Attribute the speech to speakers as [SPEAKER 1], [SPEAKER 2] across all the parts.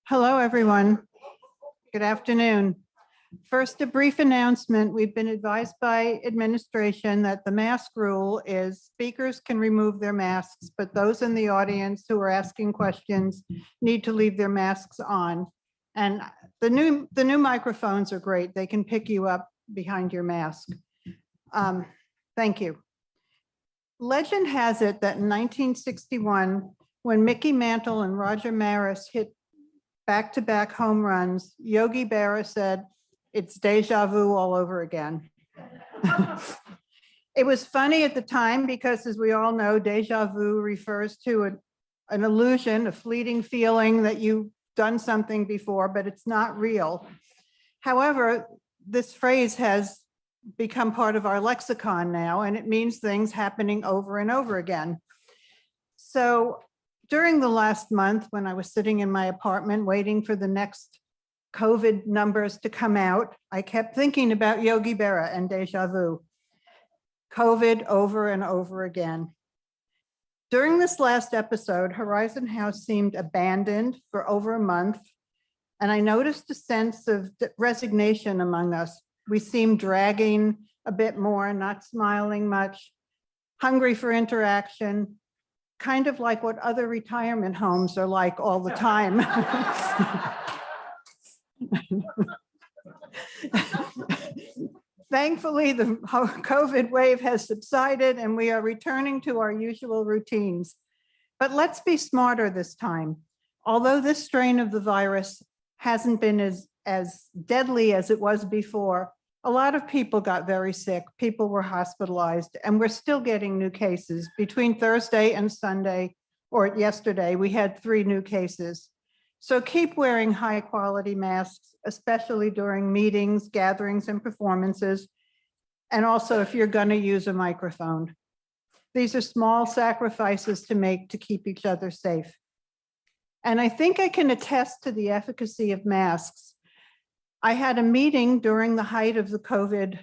[SPEAKER 1] Hello, everyone. Good afternoon. First, a brief announcement. We've been advised by administration that the mask rule is speakers can remove their masks, but those in the audience who are asking questions need to leave their masks on. And the new microphones are great. They can pick you up behind your mask. Thank you. Legend has it that in 1961, when Mickey Mantle and Roger Maris hit back-to-back home runs, Yogi Berra said, "It's deja vu all over again." It was funny at the time because, as we all know, deja vu refers to an illusion, a fleeting feeling that you've done something before, but it's not real. However, this phrase has become part of our lexicon now, and it means things happening over and over again. So during the last month, when I was sitting in my apartment waiting for the next COVID numbers to come out, I kept thinking about Yogi Berra and deja vu. COVID over and over again. During this last episode, Horizon House seemed abandoned for over a month, and I noticed a sense of resignation among us. We seemed dragging a bit more, not smiling much, hungry for interaction, kind of like what other retirement homes are like all the time. Thankfully, the COVID wave has subsided and we are returning to our usual routines. But let's be smarter this time. Although this strain of the virus hasn't been as deadly as it was before, a lot of people got very sick. People were hospitalized, and we're still getting new cases. Between Thursday and Sunday, or yesterday, we had 3 new cases. So keep wearing high quality masks, especially during meetings, gatherings, and performances. And also if you're gonna use a microphone. These are small sacrifices to make to keep each other safe. And I think I can attest to the efficacy of masks. I had a meeting during the height of the COVID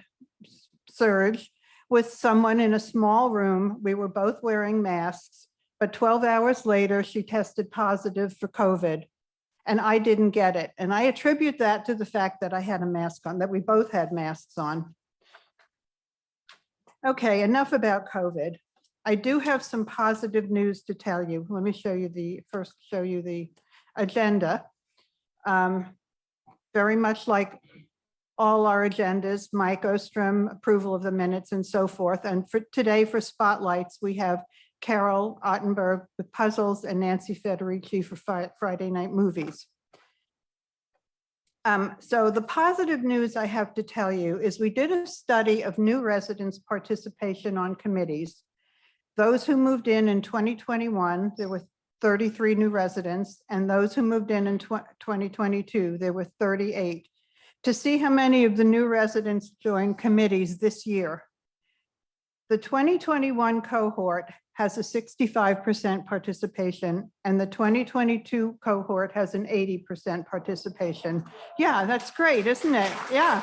[SPEAKER 1] surge with someone in a small room. We were both wearing masks, but 12 hours later, she tested positive for COVID. And I didn't get it. And I attribute that to the fact that I had a mask on, that we both had masks on. Okay, enough about COVID. I do have some positive news to tell you. Let me show you the agenda. Very much like all our agendas, Mike Ostrem, approval of the minutes and so forth. And for today, for spotlights, we have Carol Ottenberg with puzzles and Nancy Federici for Friday night movies. So the positive news I have to tell you is we did a study of new residents' participation on committees. Those who moved in 2021, there were 33 new residents, and those who moved in 2022, there were 38. To see how many of the new residents joined committees this year. The 2021 cohort has a 65% participation, and the 2022 cohort has an 80% participation. Yeah, that's great, isn't it? Yeah.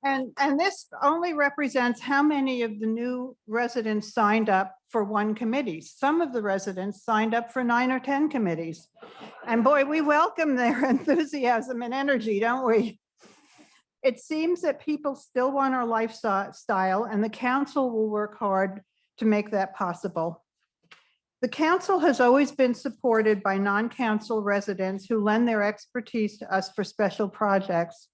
[SPEAKER 1] And this only represents how many of the new residents signed up for one committee. Some of the residents signed up for 9 or 10 committees. And boy, we welcome their enthusiasm and energy, don't we? It seems that people still want our lifestyle, and the council will work hard to make that possible. The council has always been supported by non-council residents who lend their expertise to us for special projects.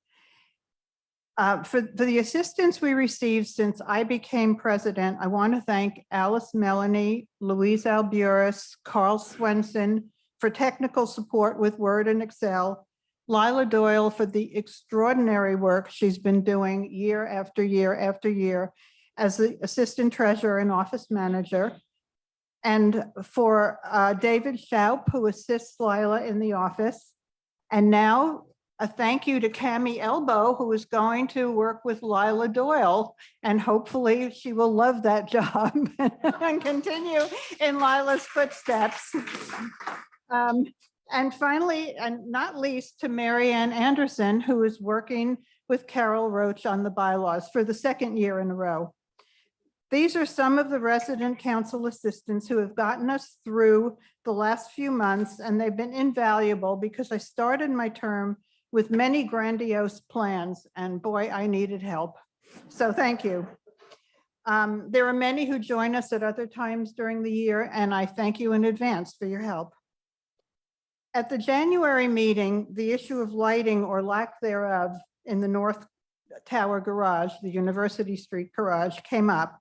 [SPEAKER 1] For the assistance we received since I became president, I want to thank Alice Melanie, Louise Alburis, Carl Swenson for technical support with Word and Excel, Lila Doyle for the extraordinary work she's been doing year after year after year as the assistant treasurer and office manager, and for David Schaup, who assists Lila in the office. And now a thank you to Cami Elbow, who is going to work with Lila Doyle, and hopefully she will love that job and continue in Lila's footsteps. And finally, and not least, to Mary Ann Anderson, who is working with Carol Roach on the bylaws for the second year in a row. These are some of the resident council assistants who have gotten us through the last few months, and they've been invaluable because I started my term with many grandiose plans, and boy, I needed help. So thank you. There are many who join us at other times during the year, and I thank you in advance for your help. At the January meeting, the issue of lighting or lack thereof in the North Tower garage, the University Street garage, came up.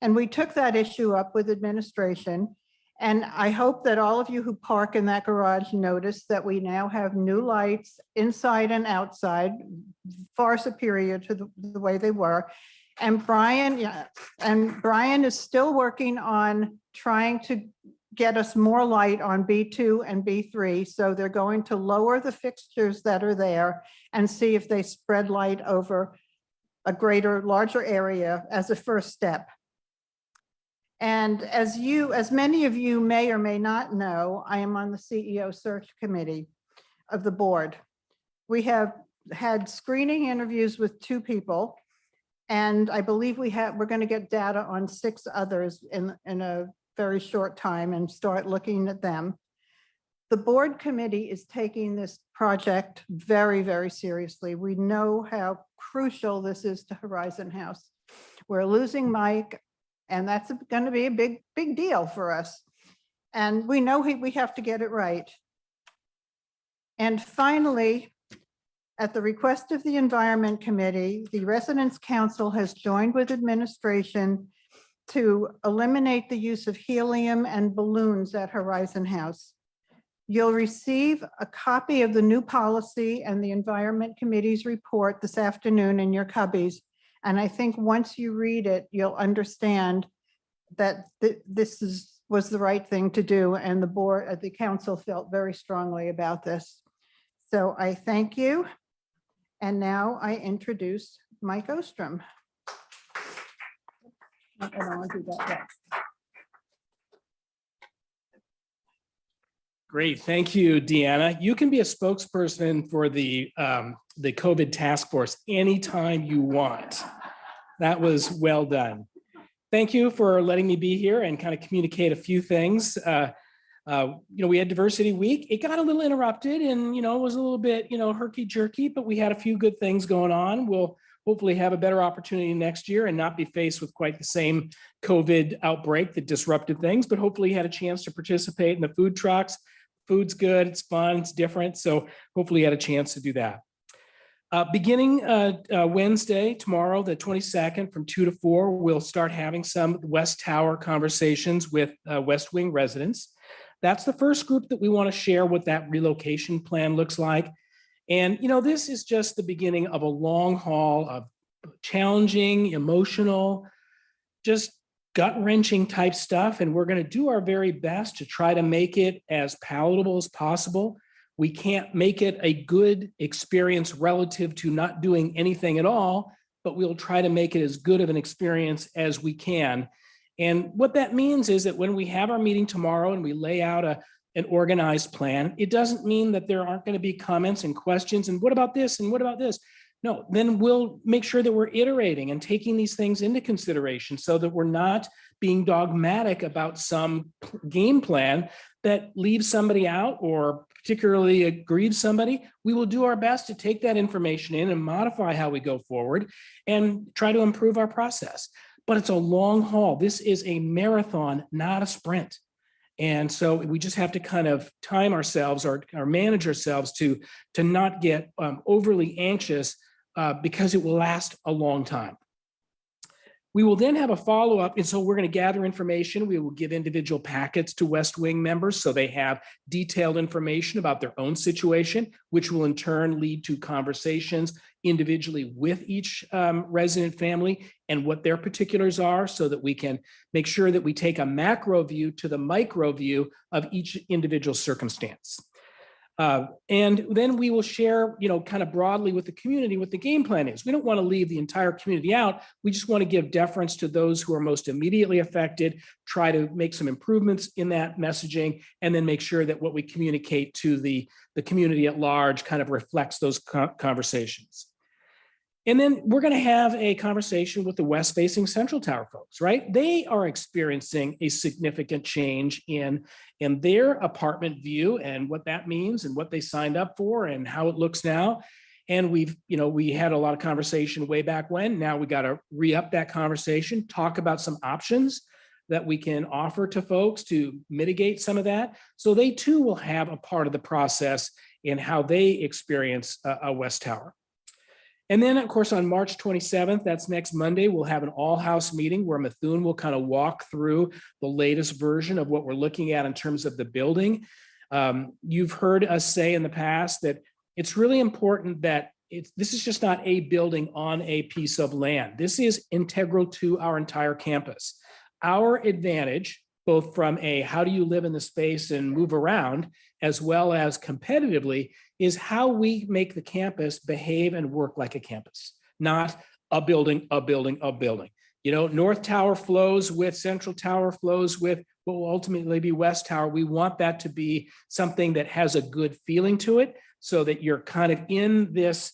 [SPEAKER 1] And we took that issue up with administration. And I hope that all of you who park in that garage notice that we now have new lights inside and outside, far superior to the way they were. And Brian is still working on trying to get us more light on B2 and B3. So they're going to lower the fixtures that are there and see if they spread light over a larger area as a first step. And as many of you may or may not know, I am on the CEO search committee of the board. We have had screening interviews with 2 people, and I believe we're going to get data on 6 others in a very short time and start looking at them. The board committee is taking this project very, very seriously. We know how crucial this is to Horizon House. We're losing Mike, and that's going to be a big deal for us. And we know we have to get it right. And finally, at the request of the Environment Committee, the Residents' Council has joined with administration to eliminate the use of helium and balloons at Horizon House. You'll receive a copy of the new policy and the Environment Committee's report this afternoon in your cubbies. And I think once you read it, you'll understand that this was the right thing to do. And the council felt very strongly about this. So I thank you. And now I introduce Mike Ostrem.
[SPEAKER 2] Great, thank you, Deanna. You can be a spokesperson for the COVID task force anytime you want. That was well done. Thank you for letting me be here and kind of communicate a few things. We had Diversity Week. It got a little interrupted and, it was a little bit, herky-jerky, but we had a few good things going on. We'll hopefully have a better opportunity next year and not be faced with quite the same COVID outbreak that disrupted things, but hopefully you had a chance to participate in the food trucks. Food's good, it's fun, it's different. So hopefully you had a chance to do that. Beginning Wednesday, tomorrow, the 22nd, from 2 to 4, we'll start having some West Tower conversations with West Wing residents. That's the first group that we want to share what that relocation plan looks like. And, this is just the beginning of a long haul of challenging, emotional, just gut-wrenching type stuff. And we're going to do our very best to try to make it as palatable as possible. We can't make it a good experience relative to not doing anything at all, but we'll try to make it as good of an experience as we can. And what that means is that when we have our meeting tomorrow and we lay out an organized plan, it doesn't mean that there aren't going to be comments and questions and what about this and what about this? No, then we'll make sure that we're iterating and taking these things into consideration so that we're not being dogmatic about some game plan that leaves somebody out or particularly aggrieves somebody. We will do our best to take that information in and modify how we go forward and try to improve our process. But it's a long haul. This is a marathon, not a sprint. And so we just have to kind of time ourselves or manage ourselves to not get overly anxious because it will last a long time. We will then have a follow-up, and so we're going to gather information. We will give individual packets to West Wing members so they have detailed information about their own situation, which will in turn lead to conversations individually with each resident family and what their particulars are so that we can make sure that we take a macro view to the micro view of each individual circumstance. And then we will share, kind of broadly with the community what the game plan is. We don't want to leave the entire community out. We just want to give deference to those who are most immediately affected, try to make some improvements in that messaging, and then make sure that what we communicate to the community at large kind of reflects those conversations. And then we're going to have a conversation with the west-facing Central Tower folks, right? They are experiencing a significant change in their apartment view and what that means and what they signed up for and how it looks now. And we had a lot of conversation way back when. Now we got to re-up that conversation, talk about some options that we can offer to folks to mitigate some of that. So they too will have a part of the process in how they experience a West Tower. And then, of course, on March 27th, that's next Monday, we'll have an all-house meeting where Methuen will kind of walk through the latest version of what we're looking at in terms of the building. You've heard us say in the past that it's really important that this is just not a building on a piece of land. This is integral to our entire campus. Our advantage, both from a how do you live in the space and move around, as well as competitively, is how we make the campus behave and work like a campus, not a building, a building, a building. North Tower flows with Central Tower flows with what will ultimately be West Tower. We want that to be something that has a good feeling to it so that you're kind of in this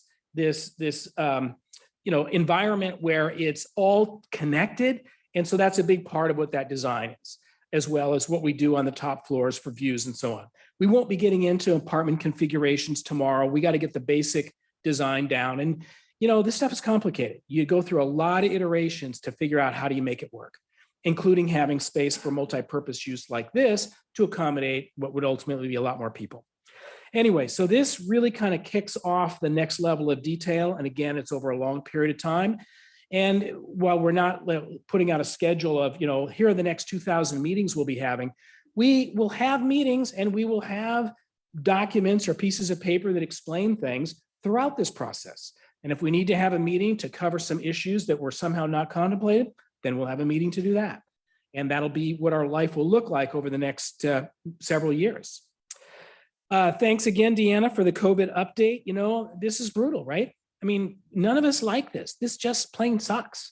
[SPEAKER 2] environment where it's all connected. And so that's a big part of what that design is, as well as what we do on the top floors for views and so on. We won't be getting into apartment configurations tomorrow. We got to get the basic design down. And, this stuff is complicated. You go through a lot of iterations to figure out how do you make it work, including having space for multi-purpose use like this to accommodate what would ultimately be a lot more people. Anyway, so this really kind of kicks off the next level of detail. And again, it's over a long period of time. And while we're not putting out a schedule of, here are the next 2,000 meetings we'll be having, we will have meetings and we will have documents or pieces of paper that explain things throughout this process. And if we need to have a meeting to cover some issues that were somehow not contemplated, then we'll have a meeting to do that. And that'll be what our life will look like over the next several years. Thanks again, Deanna, for the COVID update. This is brutal, right? I mean, none of us like this. This just plain sucks.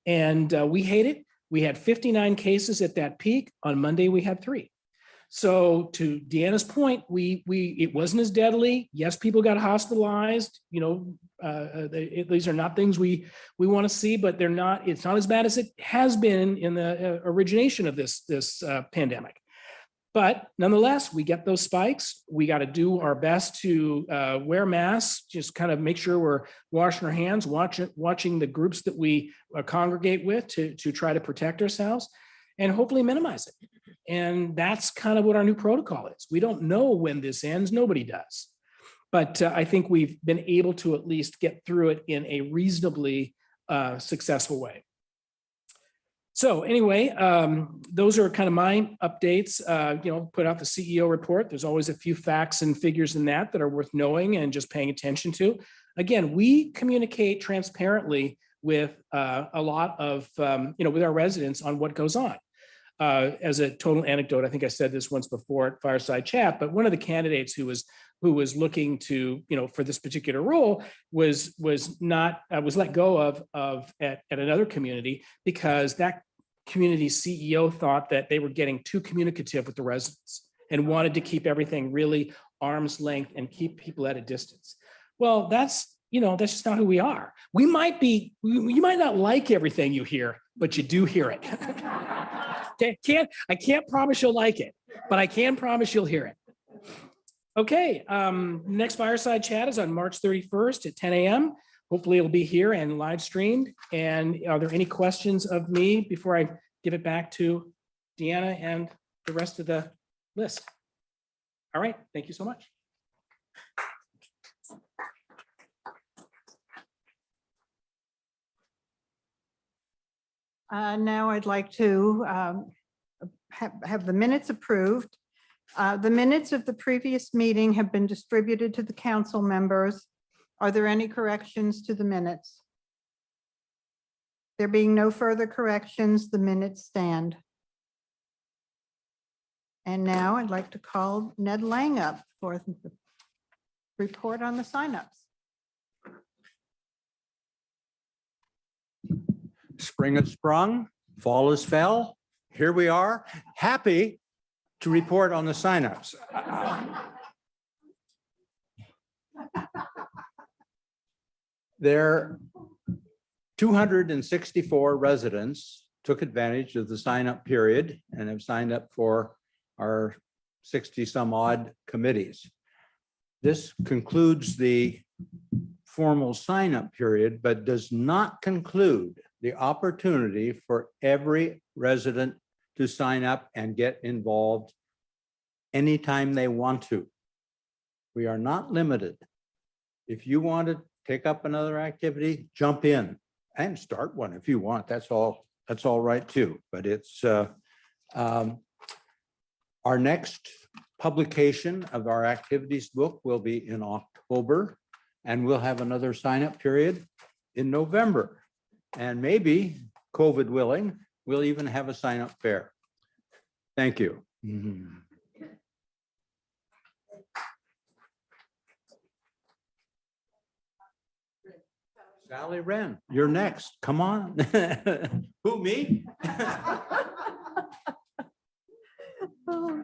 [SPEAKER 2] And we hate it. We had 59 cases at that peak. On Monday, we had 3. So to Deanna's point, it wasn't as deadly. Yes, people got hospitalized. These are not things we want to see, but it's not as bad as it has been in the origination of this pandemic. But nonetheless, we get those spikes. We got to do our best to wear masks, just kind of make sure we're washing our hands, watching the groups that we congregate with to try to protect ourselves and hopefully minimize it. And that's kind of what our new protocol is. We don't know when this ends. Nobody does. But I think we've been able to at least get through it in a reasonably successful way. So anyway, those are kind of my updates. Put out the CEO report. There's always a few facts and figures in that are worth knowing and just paying attention to. Again, we communicate transparently with a lot of, with our residents on what goes on. As a total anecdote, I think I said this once before at Fireside Chat, but one of the candidates who was looking to, for this particular role was let go of at another community because that community's CEO thought that they were getting too communicative with the residents and wanted to keep everything really arm's length and keep people at a distance. Well, that's just not who we are. You might not like everything you hear, but you do hear it. I can't promise you'll like it, but I can promise you'll hear it. Okay, next Fireside Chat is on March 31st at 10 a.m. Hopefully it'll be here and live streamed. And are there any questions of me before I give it back to Deanna and the rest of the list? All right, thank you so much.
[SPEAKER 1] Now I'd like to have the minutes approved. The minutes of the previous meeting have been distributed to the council members. Are there any corrections to the minutes? There being no further corrections, the minutes stand. And now I'd like to call Ned Lange up for the report on the signups.
[SPEAKER 3] Spring has sprung, fall has fell. Here we are, happy to report on the signups. There, 264 residents took advantage of the sign-up period and have signed up for our 60 some odd committees. This concludes the formal sign-up period, but does not conclude the opportunity for every resident to sign up and get involved anytime they want to. We are not limited. If you want to take up another activity, jump in and start one if you want. That's all right too. But it's our next publication of our activities book will be in October, and we'll have another sign-up period in November. And maybe, COVID willing, we'll even have a sign-up fair. Thank you. Sally Wren, you're next. Come on. Who, me?
[SPEAKER 4] Oh,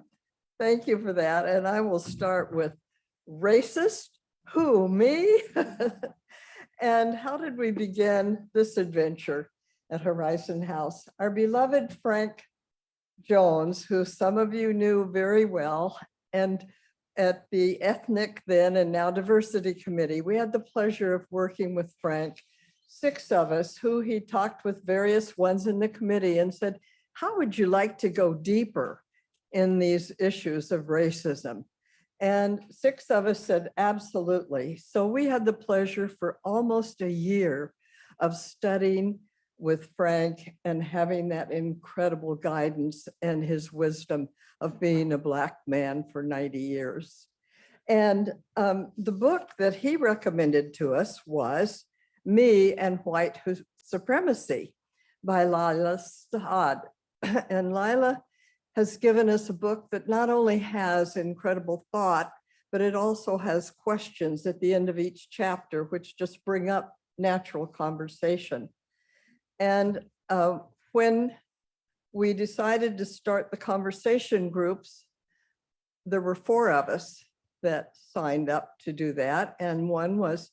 [SPEAKER 4] thank you for that. And I will start with racist. Who, me? And how did we begin this adventure at Horizon House? Our beloved Frank Jones, who some of you knew very well, and at the Ethnic then and now Diversity Committee, we had the pleasure of working with Frank, 6 of us, who he talked with various ones in the committee and said, how would you like to go deeper in these issues of racism? And 6 of us said, absolutely. So we had the pleasure for almost a year of studying with Frank and having that incredible guidance and his wisdom of being a Black man for 90 years. And the book that he recommended to us was Me and White Supremacy by Lila Saad. And Lila has given us a book that not only has incredible thought, but it also has questions at the end of each chapter, which just bring up natural conversation. And when we decided to start the conversation groups, there were 4 of us that signed up to do that. And one was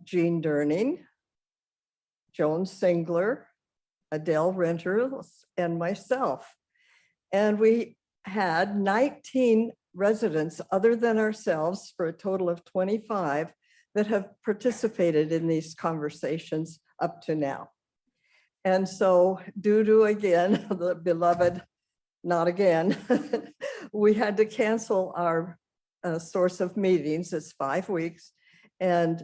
[SPEAKER 4] Jean Durning, Joan Singler, Adele Renters, and myself. And we had 19 residents other than ourselves for a total of 25 that have participated in these conversations up to now. And so due to, again, the beloved, not again, we had to cancel our source of meetings. It's 5 weeks. And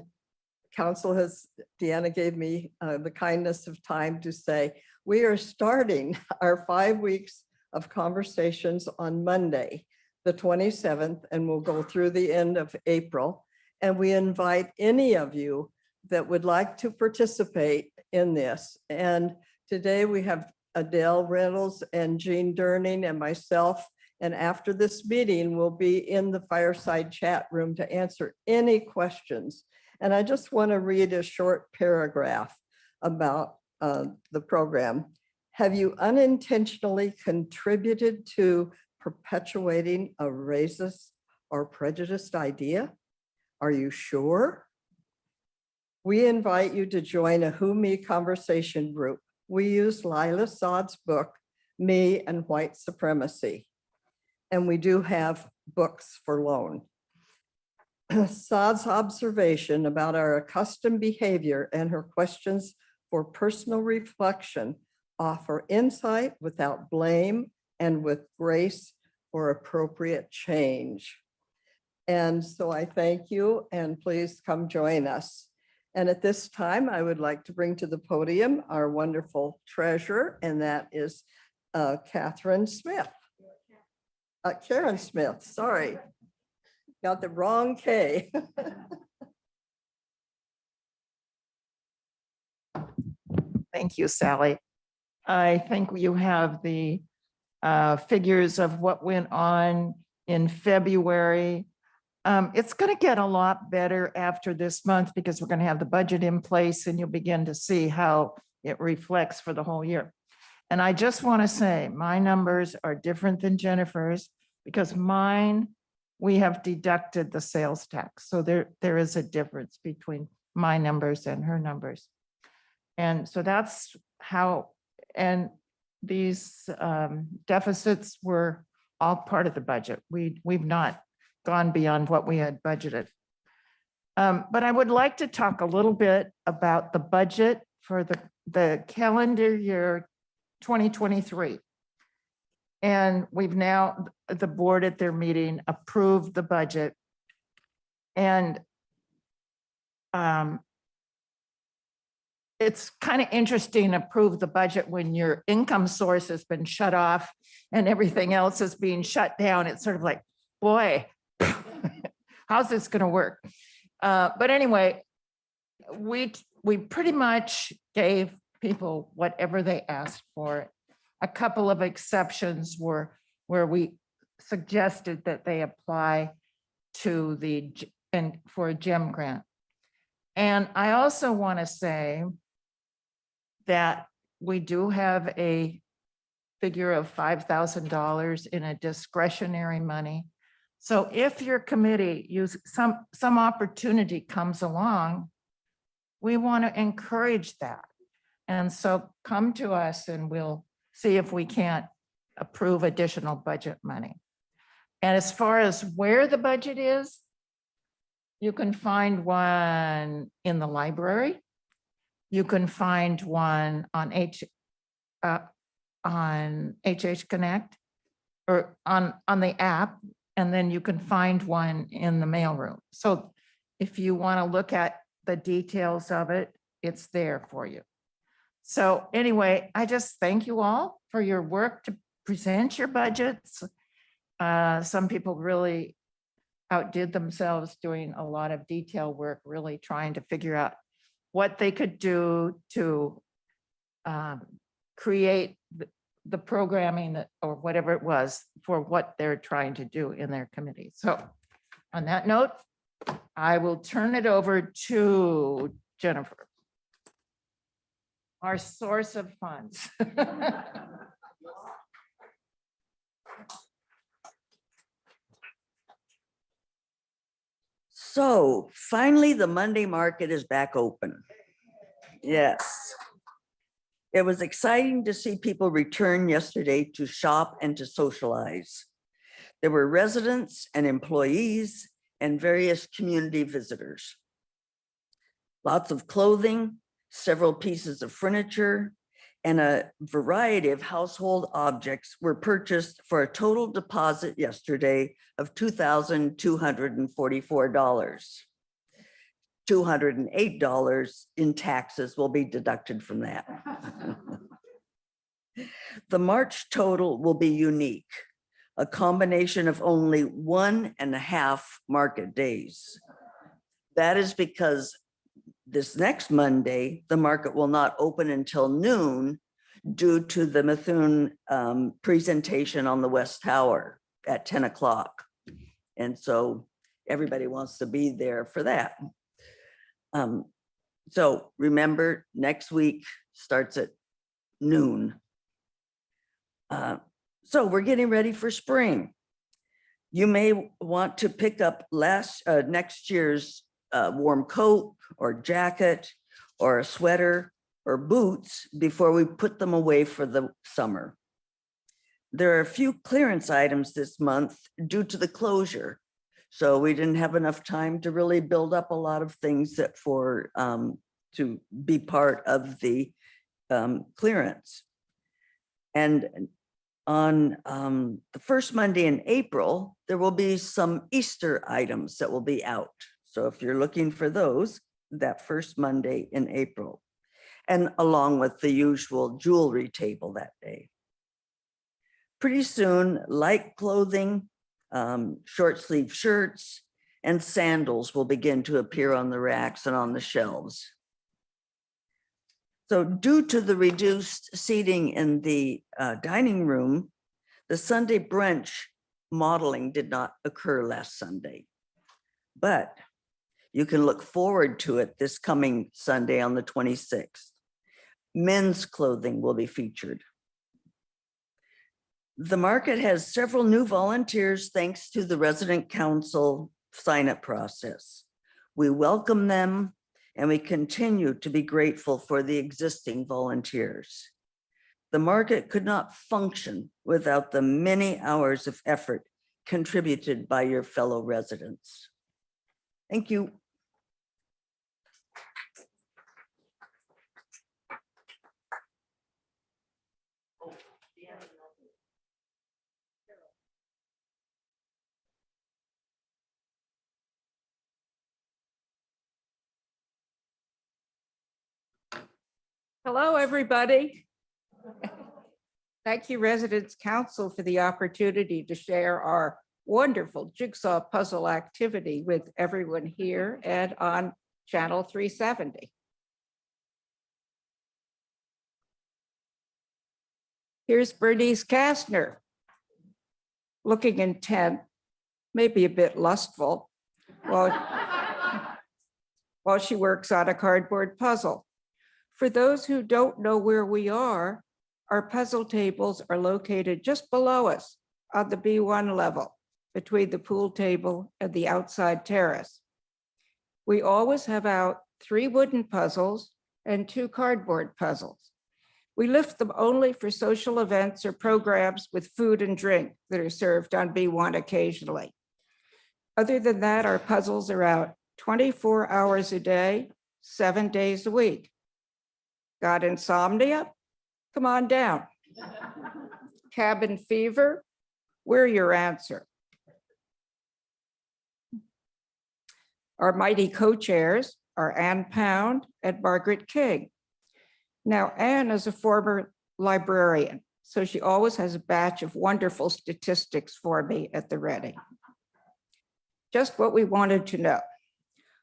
[SPEAKER 4] council has, Deanna gave me the kindness of time to say, we are starting our 5 weeks of conversations on Monday, the 27th, and we'll go through the end of April. And we invite any of you that would like to participate in this. And today we have Adele Reynolds and Jean Durning and myself. And after this meeting, we'll be in the fireside chat room to answer any questions. And I just want to read a short paragraph about the program. Have you unintentionally contributed to perpetuating a racist or prejudiced idea? Are you sure? We invite you to join a Who Me conversation group. We use Lila Saad's book, Me and White Supremacy. And we do have books for loan. Saad's observation about our accustomed behavior and her questions for personal reflection offer insight without blame and with grace for appropriate change. And so I thank you, and please come join us. And at this time, I would like to bring to the podium our wonderful treasurer, and that is Karen Smith, sorry. Got the wrong K.
[SPEAKER 5] Thank you, Sally. I think you have the figures of what went on in February. It's going to get a lot better after this month because we're going to have the budget in place and you'll begin to see how it reflects for the whole year. And I just want to say my numbers are different than Jennifer's because mine, we have deducted the sales tax. So there is a difference between my numbers and her numbers. And so that's how, and these deficits were all part of the budget. We've not gone beyond what we had budgeted. But I would like to talk a little bit about the budget for the calendar year 2023. And we've now, the board at their meeting approved the budget. And it's kind of interesting to approve the budget when your income source has been shut off and everything else is being shut down. It's sort of like, boy, how's this going to work? But anyway, we pretty much gave people whatever they asked for. A couple of exceptions were where we suggested that they apply to for a GEM grant. And I also want to say that we do have a figure of $5,000 in a discretionary money. So if your committee some opportunity comes along, we want to encourage that. And so come to us and we'll see if we can't approve additional budget money. And as far as where the budget is, you can find one in the library. You can find one on HH Connect or on the app, and then you can find one in the mailroom. So if you want to look at the details of it, it's there for you. So anyway, I just thank you all for your work to present your budgets. Some people really outdid themselves doing a lot of detail work, really trying to figure out what they could do to create the programming or whatever it was for what they're trying to do in their committee. So on that note, I will turn it over to Jennifer, our source of funds.
[SPEAKER 6] So finally, the Monday market is back open. Yes. It was exciting to see people return yesterday to shop and to socialize. There were residents and employees and various community visitors. Lots of clothing, several pieces of furniture, and a variety of household objects were purchased for a total deposit yesterday of $2,244. $208 in taxes will be deducted from that. The March total will be unique, a combination of only 1.5 market days. That is because this next Monday, the market will not open until noon due to the Methuen presentation on the West Tower at 10 o'clock. And so everybody wants to be there for that. So remember, next week starts at noon. So we're getting ready for spring. You may want to pick up next year's warm coat or jacket or a sweater or boots before we put them away for the summer. There are a few clearance items this month due to the closure. So we didn't have enough time to really build up a lot of things that to be part of the clearance. And on the first Monday in April, there will be some Easter items that will be out. So if you're looking for those, that first Monday in April, and along with the usual jewelry table that day. Pretty soon, light clothing, short sleeve shirts, and sandals will begin to appear on the racks and on the shelves. So due to the reduced seating in the dining room, The Sunday brunch modeling did not occur last Sunday, but you can look forward to it this coming Sunday on the 26th. Men's clothing will be featured. The market has several new volunteers thanks to the resident council sign-up process. We welcome them and we continue to be grateful for the existing volunteers. The market could not function without the many hours of effort contributed by your fellow residents. Thank you.
[SPEAKER 5] Hello, everybody. Thank you, Residents Council, for the opportunity to share our wonderful jigsaw puzzle activity with everyone here and on Channel 370. Here's Bernice Kastner, looking intent, maybe a bit lustful, while she works on a cardboard puzzle. For those who don't know where we are, our puzzle tables are located just below us on the B1 level, between the pool table and the outside terrace. We always have out 3 wooden puzzles and 2 cardboard puzzles. We lift them only for social events or programs with food and drink that are served on B1 occasionally. Other than that, our puzzles are out 24 hours a day, 7 days a week. Got insomnia? Come on down. Cabin fever? We're your answer. Our mighty co-chairs are Ann Pound and Margaret King. Now, Ann is a former librarian, so she always has a batch of wonderful statistics for me at the ready. Just what we wanted to know.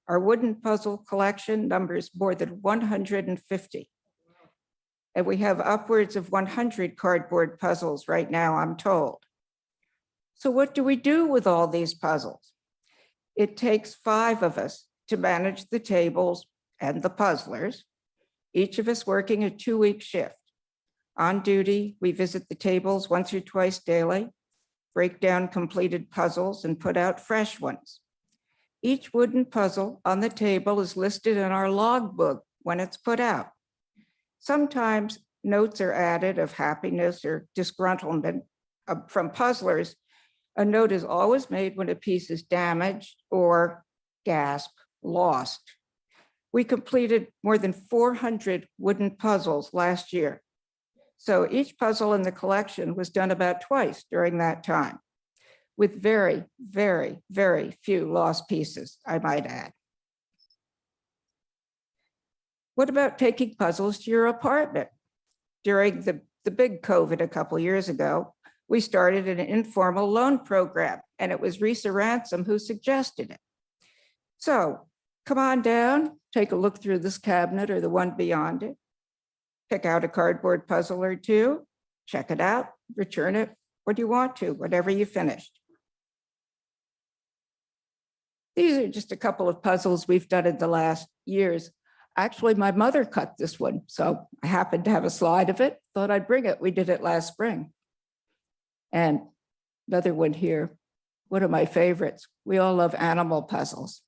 [SPEAKER 5] Our wooden puzzle collection numbers more than 150. And we have upwards of 100 cardboard puzzles right now, I'm told. So what do we do with all these puzzles? It takes 5 of us to manage the tables and the puzzlers, each of us working a 2-week shift. On duty, we visit the tables once or twice daily, break down completed puzzles and put out fresh ones. Each wooden puzzle on the table is listed in our logbook when it's put out. Sometimes notes are added of happiness or disgruntlement from puzzlers. A note is always made when a piece is damaged or, gasp, lost. We completed more than 400 wooden puzzles last year. So each puzzle in the collection was done about twice during that time, with very, very, very few lost pieces, I might add. What about taking puzzles to your apartment? During the big COVID a couple years ago, we started an informal loan program, and it was Risa Ransom who suggested it. So come on down, take a look through this cabinet or the one beyond it, pick out a cardboard puzzle or 2, check it out, return it when you want to, whatever you finished. These are just a couple of puzzles we've done in the last years. Actually, my mother cut this one, so I happened to have a slide of it, thought I'd bring it. We did it last spring. And another one here, one of my favorites. We all love animal puzzles.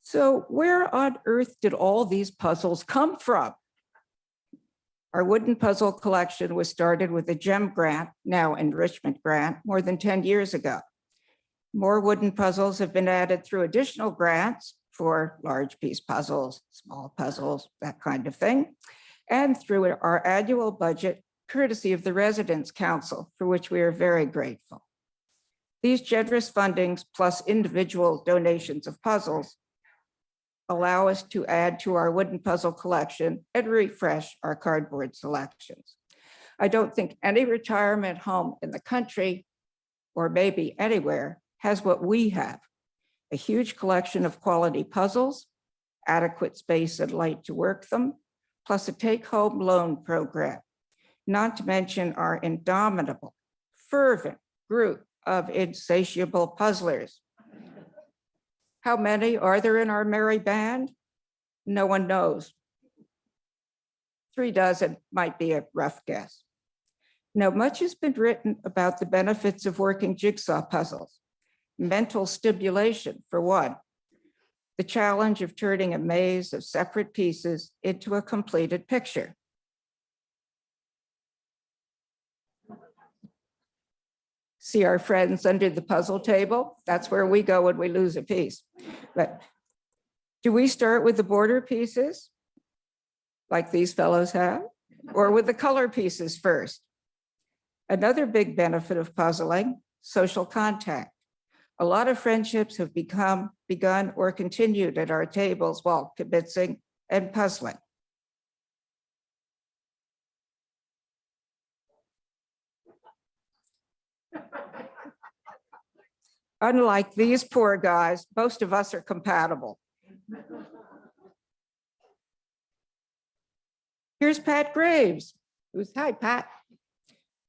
[SPEAKER 5] So where on earth did all these puzzles come from? Our wooden puzzle collection was started with a GEM grant, now enrichment grant, more than 10 years ago. More wooden puzzles have been added through additional grants for large piece puzzles, small puzzles, that kind of thing, and through our annual budget, courtesy of the Residents Council, for which we are very grateful. These generous fundings plus individual donations of puzzles allow us to add to our wooden puzzle collection and refresh our cardboard selections. I don't think any retirement home in the country, or maybe anywhere, has what we have: a huge collection of quality puzzles, adequate space and light to work them, plus a take-home loan program. not to mention our indomitable, fervent group of insatiable puzzlers. How many are there in our merry band? No one knows. 36 might be a rough guess. Now, much has been written about the benefits of working jigsaw puzzles. Mental stimulation, for one. The challenge of turning a maze of separate pieces into a completed picture. See our friends under the puzzle table? That's where we go when we lose a piece. But do we start with the border pieces, like these fellows have, or with the color pieces first? Another big benefit of puzzling, social contact. A lot of friendships have begun or continued at our tables while kibitzing and puzzling. Unlike these poor guys, most of us are compatible. Here's Pat Graves, hi Pat,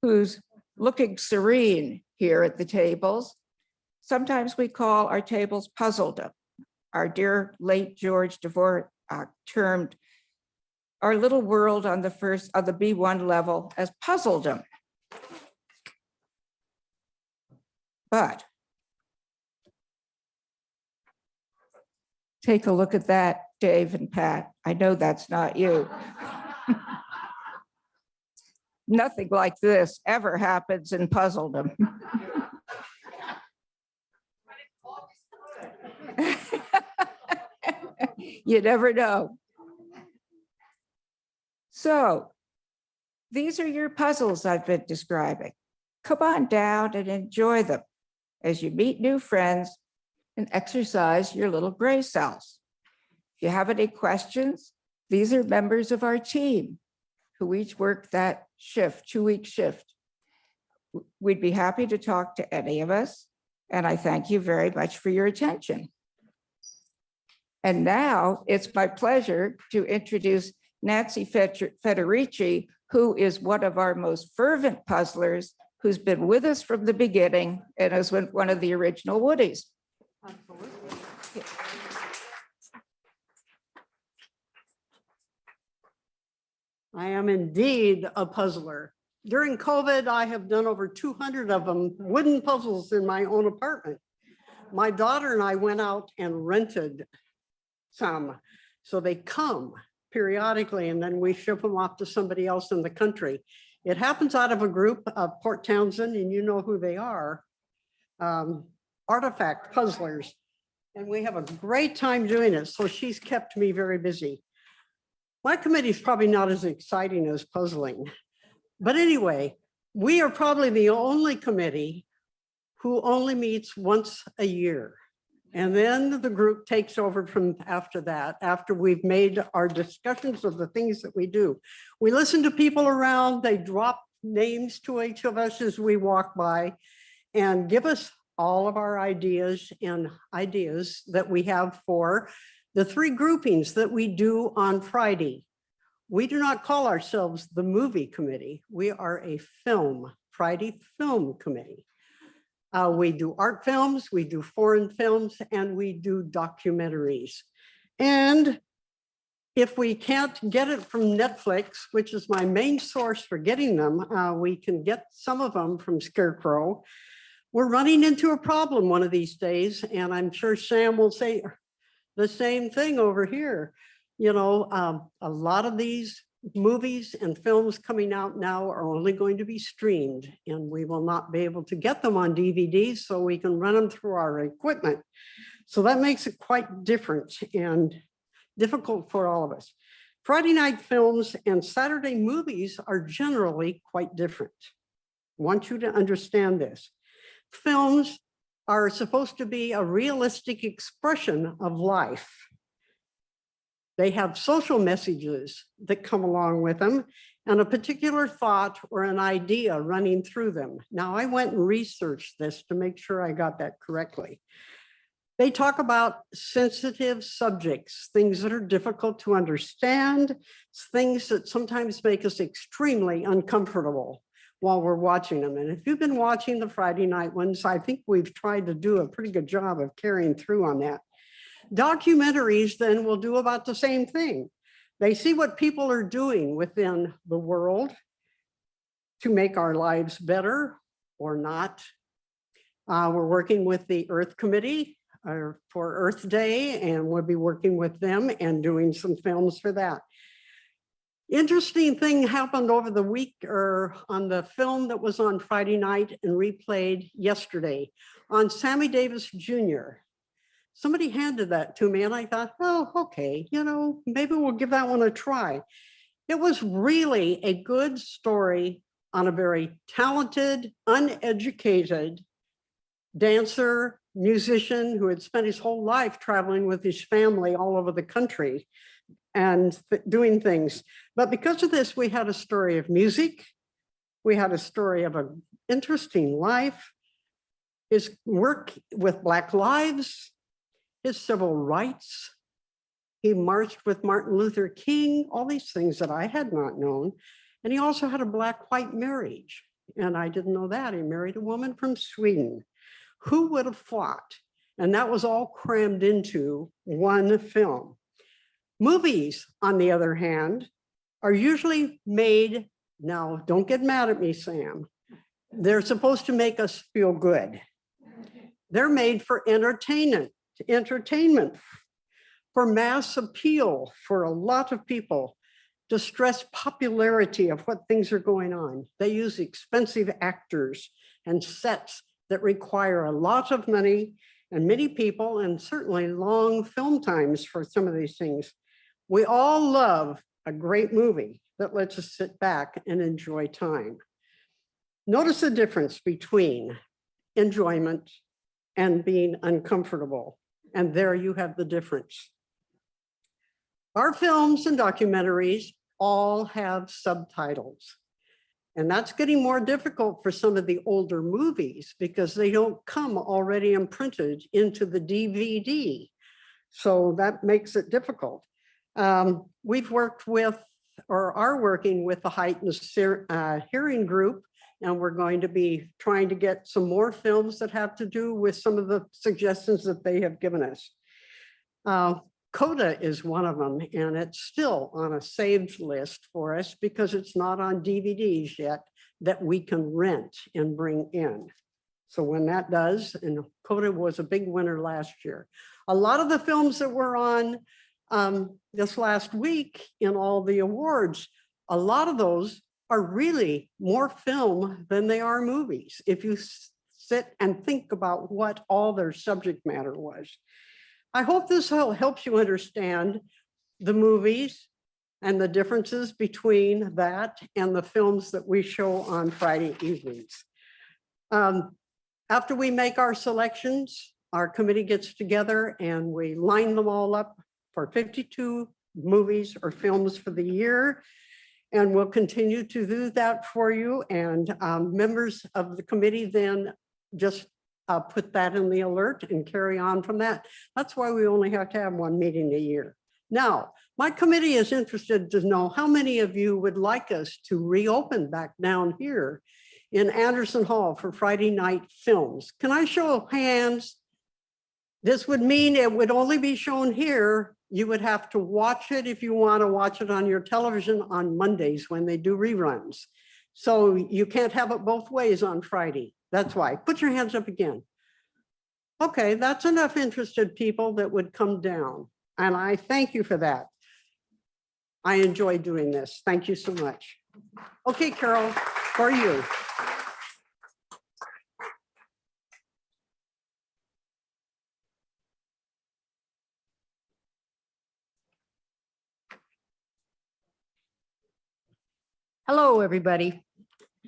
[SPEAKER 5] who's looking serene here at the tables. Sometimes we call our tables puzzledom. Our dear late George Dvorak termed our little world on the B1 level as puzzledom. But take a look at that, Dave and Pat. I know that's not you. Nothing like this ever happens in puzzledom. You never know. So these are your puzzles I've been describing. Come on down and enjoy them as you meet new friends and exercise your little gray cells. If you have any questions, these are members of our team who each work that shift, 2-week shift. We'd be happy to talk to any of us, and I thank you very much for your attention. And now it's my pleasure to introduce Nancy Federici, who is one of our most fervent puzzlers, who's been with us from the beginning and is one of the original Woodies.
[SPEAKER 7] I am indeed a puzzler. During COVID, I have done over 200 of them, wooden puzzles in my own apartment. My daughter and I went out and rented some. So they come periodically and then we ship them off to somebody else in the country. It happens out of a group of Port Townsend, and you know who they are, artifact puzzlers. And we have a great time doing it. So she's kept me very busy. My committee is probably not as exciting as puzzling. But anyway, we are probably the only committee who only meets once a year. And then the group takes over from after that, after we've made our discussions of the things that we do. We listen to people around, they drop names to each of us as we walk by and give us all of our ideas and ideas that we have for the 3 groupings that we do on Friday. We do not call ourselves the movie committee. We are a Friday film committee. We do art films, we do foreign films, and we do documentaries. And if we can't get it from Netflix, which is my main source for getting them, we can get some of them from Scarecrow. We're running into a problem one of these days, and I'm sure Sam will say the same thing over here. You know, a lot of these movies and films coming out now are only going to be streamed, and we will not be able to get them on DVDs, so we can run them through our equipment. So that makes it quite different and difficult for all of us. Friday night films and Saturday movies are generally quite different. I want you to understand this. Films are supposed to be a realistic expression of life. They have social messages that come along with them and a particular thought or an idea running through them. Now, I went and researched this to make sure I got that correctly. They talk about sensitive subjects, things that are difficult to understand, things that sometimes make us extremely uncomfortable while we're watching them. And if you've been watching the Friday night ones, I think we've tried to do a pretty good job of carrying through on that. Documentaries then will do about the same thing. They see what people are doing within the world to make our lives better or not. We're working with the Earth Committee for Earth Day, and we'll be working with them and doing some films for that. Interesting thing happened over the week or on the film that was on Friday night and replayed yesterday on Sammy Davis Jr. Somebody handed that to me and I thought, oh, okay, maybe we'll give that one a try. It was really a good story on a very talented, uneducated dancer, musician who had spent his whole life traveling with his family all over the country and doing things. But because of this, we had a story of music. We had a story of an interesting life, his work with Black lives, his civil rights. He marched with Martin Luther King, all these things that I had not known. And he also had a Black-white marriage. And I didn't know that. He married a woman from Sweden. Who would have thought? And that was all crammed into one film. Movies, on the other hand, are usually made, now don't get mad at me, Sam. They're supposed to make us feel good. They're made for entertainment, for mass appeal for a lot of people, to stress popularity of what things are going on. They use expensive actors and sets that require a lot of money and many people, and certainly long film times for some of these things. We all love a great movie that lets us sit back and enjoy time. Notice the difference between enjoyment and being uncomfortable. And there you have the difference. Our films and documentaries all have subtitles. And that's getting more difficult for some of the older movies because they don't come already imprinted into the DVD. So that makes it difficult. We've worked with, or are working with the Heightened Hearing Group, and we're going to be trying to get some more films that have to do with some of the suggestions that they have given us. CODA is one of them, and it's still on a saved list for us because it's not on DVDs yet that we can rent and bring in. So when that does, and CODA was a big winner last year. A lot of the films that were on this last week in all the awards, a lot of those are really more film than they are movies, if you sit and think about what all their subject matter was. I hope this helps you understand the movies and the differences between that and the films that we show on Friday evenings. After we make our selections, our committee gets together and we line them all up for 52 movies or films for the year. And we'll continue to do that for you. And members of the committee then just put that in the alert and carry on from that. That's why we only have to have one meeting a year. Now, my committee is interested to know how many of you would like us to reopen back down here in Anderson Hall for Friday night films. Can I show of hands? This would mean it would only be shown here. You would have to watch it if you want to watch it on your television on Mondays when they do reruns. So you can't have it both ways on Friday. That's why. Put your hands up again. Okay, that's enough interested people that would come down. And I thank you for that. I enjoy doing this. Thank you so much. Okay, Carol, for you.
[SPEAKER 8] Hello, everybody.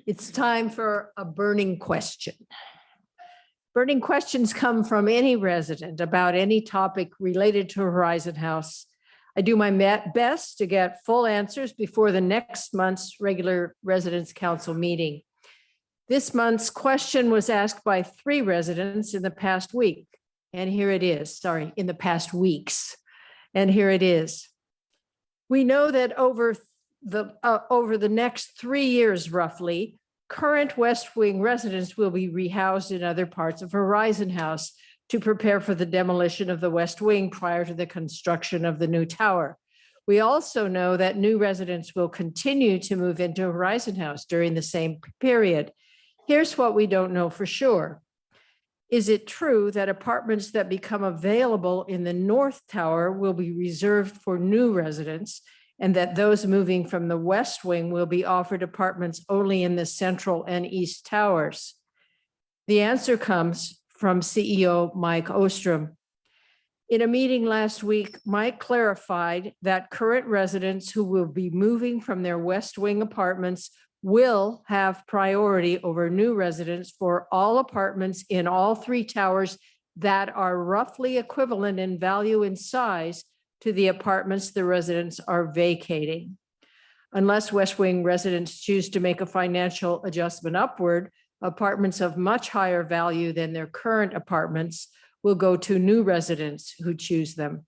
[SPEAKER 8] It's time for a burning question. Burning questions come from any resident about any topic related to Horizon House. I do my best to get full answers before the next month's regular Residents' Council meeting. This month's question was asked by 3 residents in the past week. And here it is, sorry, in the past weeks. And here it is. We know that over the next 3 years roughly, current West Wing residents will be rehoused in other parts of Horizon House to prepare for the demolition of the West Wing prior to the construction of the new tower. We also know that new residents will continue to move into Horizon House during the same period. Here's what we don't know for sure. Is it true that apartments that become available in the North Tower will be reserved for new residents, and that those moving from the West Wing will be offered apartments only in the Central and East Towers? The answer comes from CEO Mike Ostrem. In a meeting last week, Mike clarified that current residents who will be moving from their West Wing apartments will have priority over new residents for all apartments in all 3 towers that are roughly equivalent in value and size to the apartments the residents are vacating. Unless West Wing residents choose to make a financial adjustment upward, apartments of much higher value than their current apartments will go to new residents who choose them.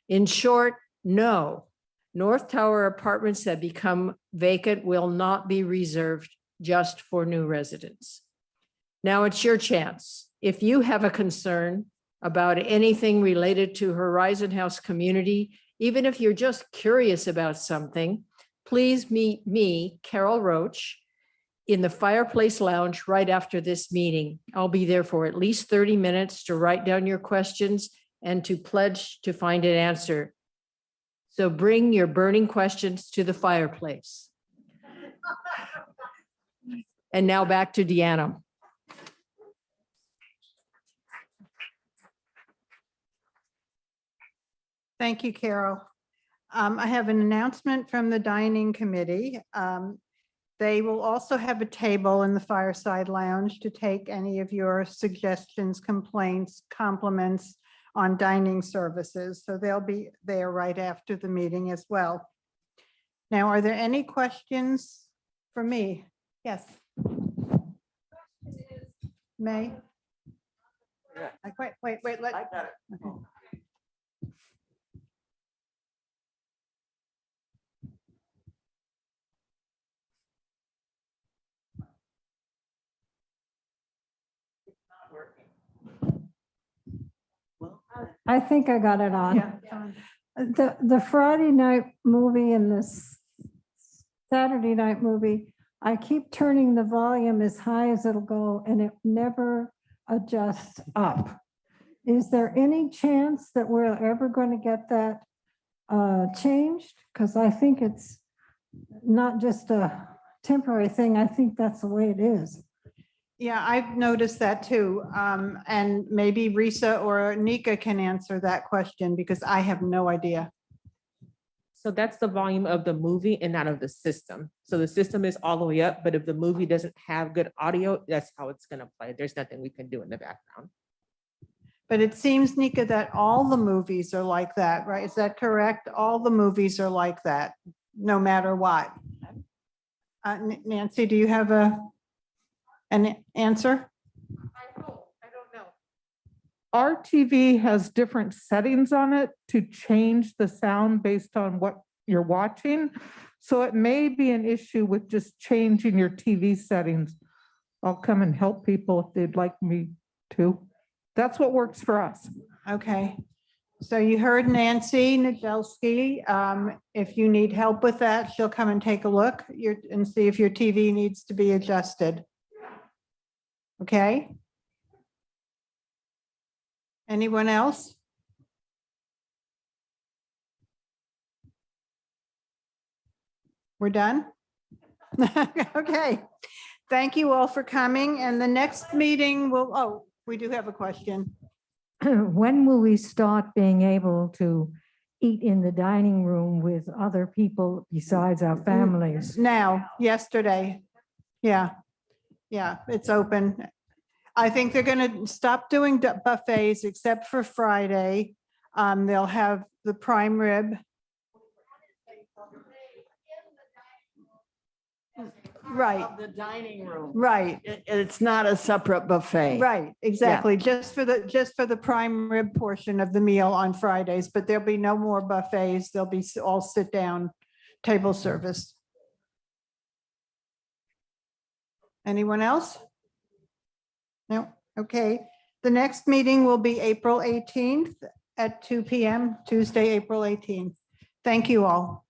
[SPEAKER 8] In short, no. North Tower apartments that become vacant will not be reserved just for new residents. Now it's your chance. If you have a concern about anything related to Horizon House community, even if you're just curious about something, please meet me, Carol Roach, in the Fireplace Lounge right after this meeting. I'll be there for at least 30 minutes to write down your questions and to pledge to find an answer. So bring your burning questions to the fireplace. And now back to Deanna.
[SPEAKER 1] Thank you, Carol. I have an announcement from the dining committee. They will also have a table in the fireside lounge to take any of your suggestions, complaints, compliments on dining services. So they'll be there right after the meeting as well. Now, are there any questions for me? Yes. May? Wait, let.
[SPEAKER 6] I got it.
[SPEAKER 1] Okay.
[SPEAKER 9] I think I got it on.
[SPEAKER 1] Yeah.
[SPEAKER 9] The Friday night movie and the Saturday night movie, I keep turning the volume as high as it'll go and it never adjusts up. Is there any chance that we're ever going to get that changed? Because I think it's not just a temporary thing. I think that's the way it is.
[SPEAKER 1] Yeah, I've noticed that too. And maybe Risa or Nika can answer that question because I have no idea.
[SPEAKER 10] So that's the volume of the movie and not of the system. So the system is all the way up, but if the movie doesn't have good audio, that's how it's gonna play. There's nothing we can do in the background.
[SPEAKER 1] But it seems, Nika, that all the movies are like that, right? Is that correct? All the movies are like that, no matter what. Nancy, do you have an answer?
[SPEAKER 11] I don't know. Our TV has different settings on it to change the sound based on what you're watching. So it may be an issue with just changing your TV settings. I'll come and help people if they'd like me to. That's what works for us.
[SPEAKER 1] Okay. So you heard Nancy Nadelski. If you need help with that, she'll come and take a look and see if your TV needs to be adjusted. Okay. Anyone else? We're done? Okay. Thank you all for coming. And the next meeting will, we do have a question.
[SPEAKER 9] When will we start being able to eat in the dining room with other people besides our families?
[SPEAKER 1] Now, yesterday. Yeah. Yeah, it's open. I think they're going to stop doing buffets except for Friday. They'll have the prime rib. Right.
[SPEAKER 4] of the dining room.
[SPEAKER 1] Right,
[SPEAKER 4] It's not a separate buffet.
[SPEAKER 1] right, exactly. Just for the prime rib portion of the meal on Fridays, but there'll be no more buffets. They'll be all sit down table service. Anyone else? No, okay. The next meeting will be April 18th at 2 p.m., Tuesday, April 18th. Thank you all.